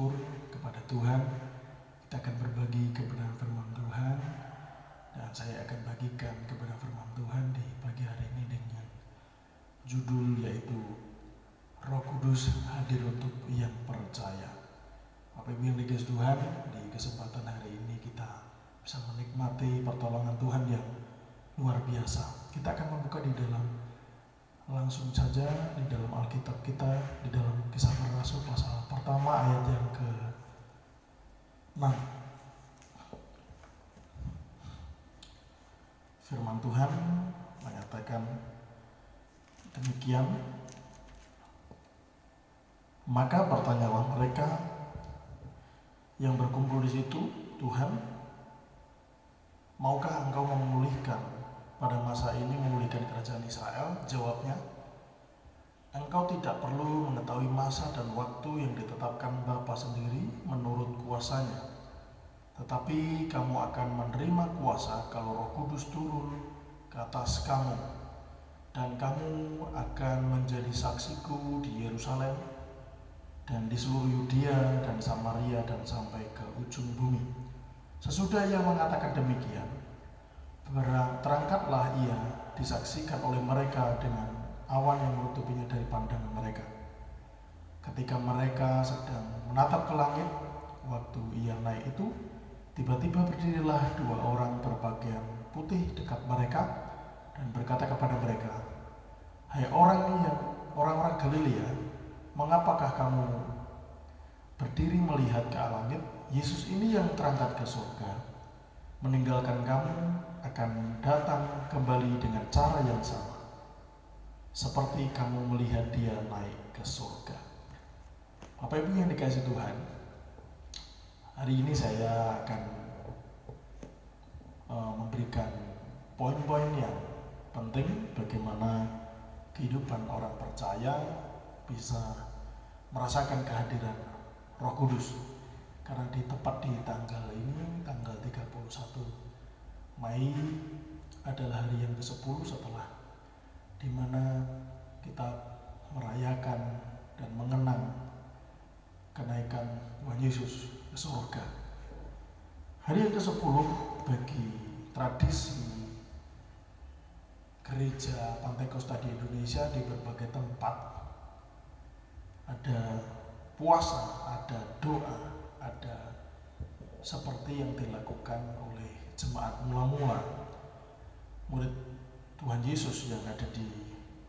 bersyukur kepada Tuhan. Kita akan berbagi kebenaran firman Tuhan, dan saya akan bagikan kebenaran firman Tuhan di pagi hari ini dengan judul yaitu Roh Kudus hadir untuk yang percaya. Bapak Ibu yang dikasihi Tuhan, di kesempatan hari ini kita bisa menikmati pertolongan Tuhan yang luar biasa. Kita akan membuka di dalam langsung saja di dalam Alkitab kita, di dalam Kisah Para Rasul pasal pertama ayat yang ke-6. Firman Tuhan mengatakan demikian, maka bertanyalah mereka yang berkumpul di situ, Tuhan, maukah engkau memulihkan pada masa ini memulihkan kerajaan Israel? Jawabnya, engkau tidak perlu mengetahui masa dan waktu yang ditetapkan Bapa sendiri menurut kuasanya. Tetapi kamu akan menerima kuasa kalau Roh Kudus turun ke atas kamu. Dan kamu akan menjadi saksiku di Yerusalem dan di seluruh Yudea dan Samaria dan sampai ke ujung bumi. Sesudah ia mengatakan demikian, terangkatlah ia disaksikan oleh mereka dengan awan yang menutupinya dari pandangan mereka. Ketika mereka sedang menatap ke langit, waktu ia naik itu, tiba-tiba berdirilah dua orang berpakaian putih dekat mereka dan berkata kepada mereka, hai orang-orang Galilea, mengapakah kamu berdiri melihat ke langit? Yesus ini yang terangkat ke surga meninggalkan kamu akan datang kembali dengan cara yang sama, seperti kamu melihat dia naik ke surga. Bapak Ibu yang dikasihi Tuhan, hari ini saya akan memberikan poin-poin yang penting bagaimana kehidupan orang percaya bisa merasakan kehadiran Roh Kudus. Karena tepat di tanggal ini, tanggal 31 Mei adalah hari yang ke-10 setelah di mana kita merayakan dan mengenang kenaikan Tuhan Yesus ke surga. Hari yang ke-10 bagi tradisi gereja Pantai Kosta di Indonesia di berbagai tempat ada puasa, ada doa, ada seperti yang dilakukan oleh jemaat mula-mula murid Tuhan Yesus yang ada di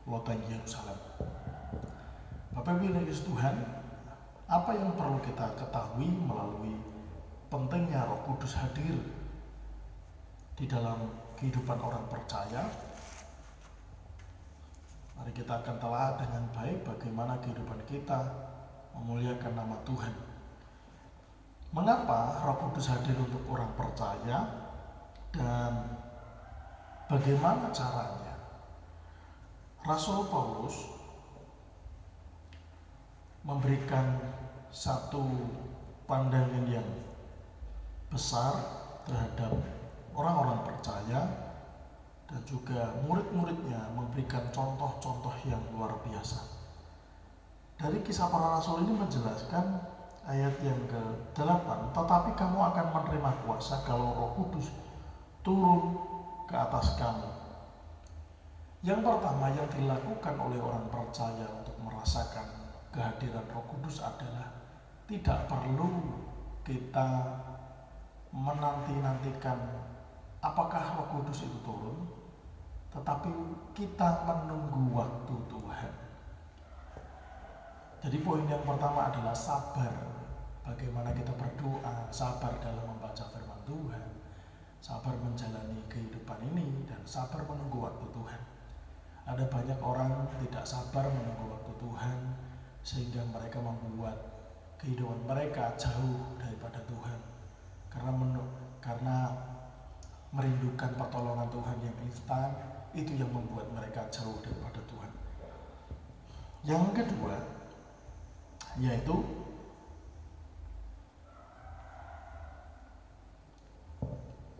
loteng Yerusalem. Bapak Ibu yang dikasihi Tuhan, apa yang perlu kita ketahui melalui pentingnya Roh Kudus hadir di dalam kehidupan orang percaya? Mari kita akan telah dengan baik bagaimana kehidupan kita memuliakan nama Tuhan. Mengapa Roh Kudus hadir untuk orang percaya dan bagaimana caranya? Rasul Paulus memberikan satu pandangan yang besar terhadap orang-orang percaya dan juga murid-muridnya memberikan contoh-contoh yang luar biasa. Dari Kisah Para Rasul ini menjelaskan ayat yang ke-8, tetapi kamu akan menerima kuasa kalau Roh Kudus turun ke atas kamu. Yang pertama yang dilakukan oleh orang percaya untuk merasakan kehadiran Roh Kudus adalah tidak perlu kita menanti-nantikan apakah Roh Kudus itu turun, tetapi kita menunggu waktu Tuhan. Jadi poin yang pertama adalah sabar. Bagaimana kita berdoa, sabar dalam membaca firman Tuhan, sabar menjalani kehidupan ini, dan sabar menunggu waktu Tuhan. Ada banyak orang tidak sabar menunggu waktu Tuhan, sehingga mereka membuat kehidupan mereka jauh daripada Tuhan. Karena merindukan pertolongan Tuhan yang instan, itu yang membuat mereka jauh daripada Tuhan. Yang kedua, yaitu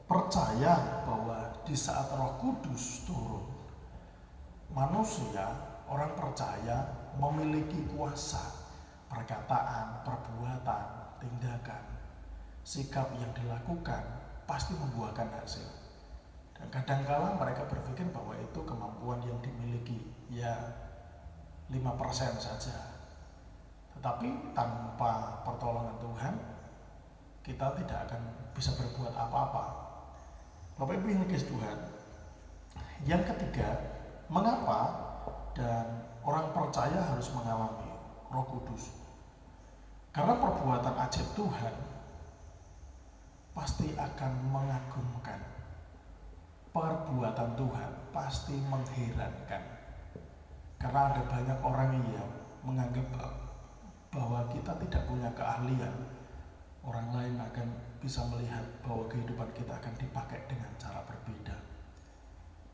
percaya bahwa di saat Roh Kudus turun, manusia, orang percaya memiliki kuasa perkataan, perbuatan, tindakan, sikap yang dilakukan pasti membuahkan hasil. Dan kadang-kala mereka berpikir bahwa itu kemampuan yang dimiliki, ya 5% saja. Tetapi tanpa pertolongan Tuhan, kita tidak akan bisa berbuat apa-apa. Bapak Ibu yang dikasihi Tuhan, yang ketiga, mengapa dan orang percaya harus mengalami Roh Kudus? Karena perbuatan ajaib Tuhan pasti akan mengagumkan. Perbuatan Tuhan pasti mengherankan. Karena ada banyak orang yang menganggap bahwa kita tidak punya keahlian. Orang lain akan bisa melihat bahwa kehidupan kita akan dipakai dengan cara berbeda.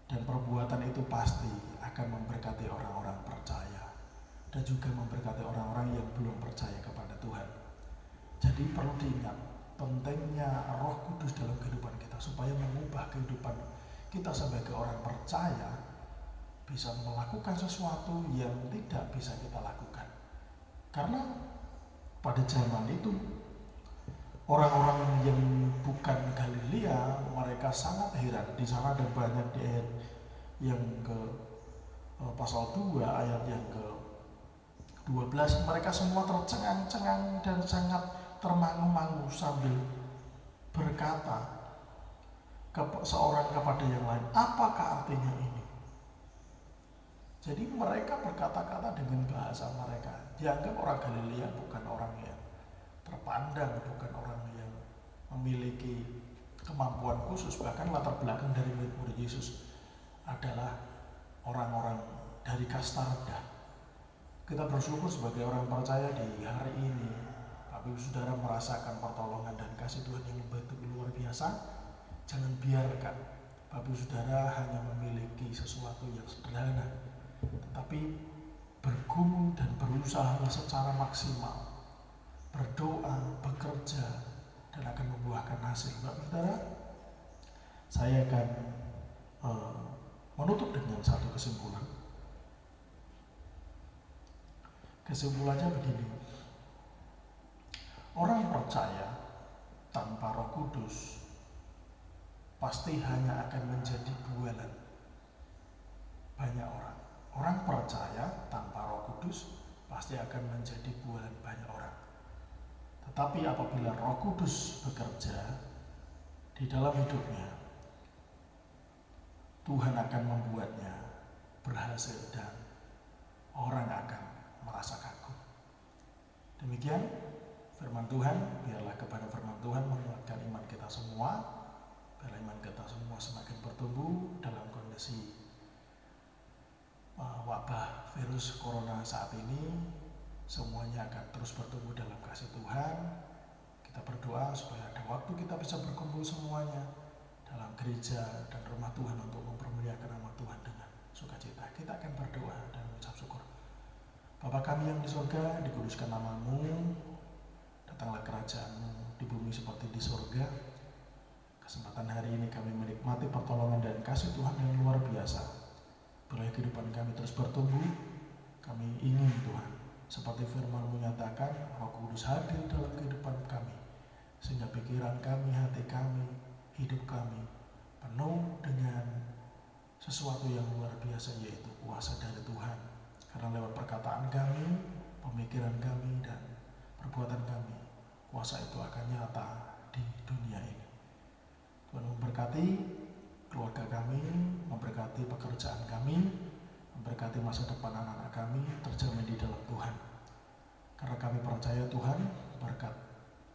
Dan perbuatan itu pasti akan memberkati orang-orang percaya dan juga memberkati orang-orang yang belum percaya kepada Tuhan. Jadi perlu diingat pentingnya Roh Kudus dalam kehidupan kita supaya mengubah kehidupan kita sebagai orang percaya bisa melakukan sesuatu yang tidak bisa kita lakukan. Karena pada zaman itu orang-orang yang bukan Galilea mereka sangat heran. Di sana ada banyak di ayat yang ke pasal 2 ayat yang ke 12, mereka semua tercengang-cengang dan sangat termangu-mangu sambil berkata seorang kepada yang lain, apakah artinya ini? Jadi mereka berkata-kata dengan bahasa mereka. Dianggap orang Galilea bukan orang yang terpandang, bukan orang yang memiliki kemampuan khusus. Bahkan latar belakang dari murid-murid Yesus adalah orang-orang dari kasta rendah. Kita bersyukur sebagai orang percaya di hari ini, Bapak Ibu Saudara merasakan pertolongan dan kasih Tuhan yang begitu luar biasa. Jangan biarkan Bapak Ibu Saudara hanya memiliki sesuatu yang sederhana, tetapi bergumul dan berusaha secara maksimal, berdoa, bekerja, dan akan membuahkan hasil. Bapak Saudara, saya akan menutup dengan satu kesimpulan. Kesimpulannya begini, orang percaya tanpa Roh Kudus pasti hanya akan menjadi bualan banyak orang. Orang percaya tanpa Roh Kudus pasti akan menjadi bualan banyak orang. Tetapi apabila Roh Kudus bekerja di dalam hidupnya, Tuhan akan membuatnya berhasil dan orang akan merasa kagum. Demikian firman Tuhan. Biarlah kepada firman Tuhan menguatkan iman kita semua. Biarlah iman kita semua semakin bertumbuh dalam kondisi wabah virus corona saat ini. Semuanya akan terus bertumbuh dalam kasih Tuhan. Kita berdoa supaya ada waktu kita bisa berkumpul semuanya dalam gereja dan rumah Tuhan untuk mempermuliakan nama Tuhan dengan sukacita. Kita akan berdoa dan mengucap syukur. Bapa kami yang di surga, dikuduskan nama-Mu, datanglah kerajaan-Mu di bumi seperti di surga. Kesempatan hari ini kami menikmati pertolongan dan kasih Tuhan yang luar biasa. Biarlah kehidupan kami terus bertumbuh. Kami ingin Tuhan, seperti firman menyatakan, Roh Kudus hadir dalam kehidupan kami, sehingga pikiran kami, hati kami, hidup kami penuh dengan sesuatu yang luar biasa, yaitu kuasa dari Tuhan. Karena lewat perkataan kami, pemikiran kami, dan perbuatan kami, kuasa itu akan nyata di dunia ini. Tuhan memberkati keluarga kami, memberkati pekerjaan kami, memberkati masa depan anak-anak kami terjamin di dalam Tuhan. Karena kami percaya Tuhan, berkat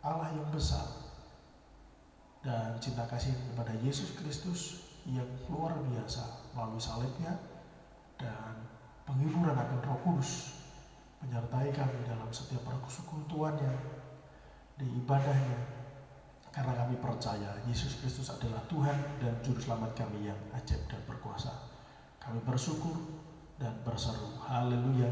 Allah yang besar dan cinta kasih kepada Yesus Kristus yang luar biasa melalui salibnya dan penghiburan akan Roh Kudus menyertai kami dalam setiap persekutuannya, di ibadahnya. Karena kami percaya Yesus Kristus adalah Tuhan dan Juru Selamat kami yang ajaib dan berkuasa. Kami bersyukur dan berseru, haleluya,